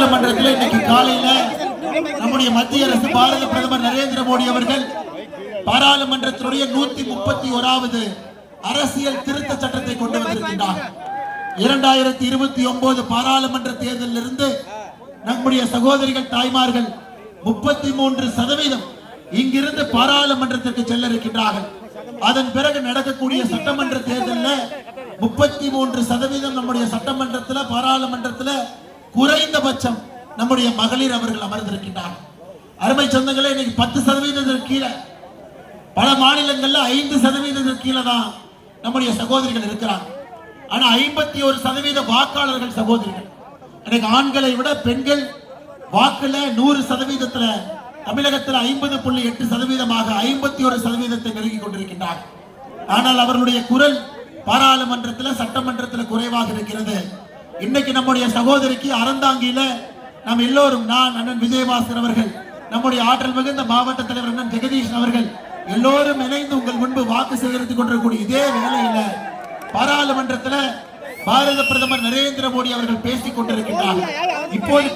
சட்டமன்றத்தில் இன்னைக்கு காலையில நம்முடைய மத்திய அரசு பாரத பிரதமர் நரேந்திர மோடி அவர்கள் பாராளுமன்றத்தினுடைய 131வது அரசியல் திருத்த சட்டத்தை கொண்டு வந்திருக்கின்றார். 2029 பாராளுமன்ற தேர்தலில் இருந்து நம்முடைய சகோதரிகள் தாய்மார்கள் 33% இங்கிருந்து பாராளுமன்றத்திற்கு செல்ல இருக்கின்றார்கள். அதன் பிறகு நடக்கக்கூடிய சட்டமன்ற தேர்தலில் 33% நம்முடைய சட்டமன்றத்தில் பாராளுமன்றத்தில் குறைந்தபட்சம் நம்முடைய மகளிர் அவர்கள் அமர்ந்திருக்கின்றார்கள். அருமை சொந்தங்களே, இன்னைக்கு 10% கீழே, பல மாநிலங்கள்ல 5% கீழே தான் நம்முடைய சகோதரிகள் இருக்கிறாங்க. ஆனா 51% வாக்காளர்கள் சகோதரிகள். இன்னைக்கு ஆண்களை விட பெண்கள் வாக்குல 100%, தமிழகத்தில் 50.8%, 51% நெருங்கி கொண்டிருக்கின்றார். ஆனால் அவர்களுடைய குரல் பாராளுமன்றத்தில் சட்டமன்றத்தில் குறைவாக இருக்கிறது. இன்னைக்கு நம்முடைய சகோதரிக்கு அறந்தாங்கியில நாம் எல்லோரும், நான் அண்ணன் விஜயபாஸ்கர் அவர்கள், நம்முடைய ஆற்றல் மிகுந்த மாவட்ட தலைவர் அண்ணன் ஜெகதீஷ் அவர்கள் எல்லோரும் இணைந்து உங்கள் முன்பு வாக்கு சேகரித்துக் கொண்டிருக்கூடிய இதே வேளையில பாராளுமன்றத்தில் பாரத பிரதமர் நரேந்திர மோடி அவர்கள் பேசிக் கொண்டிருக்கின்றார். இப்போது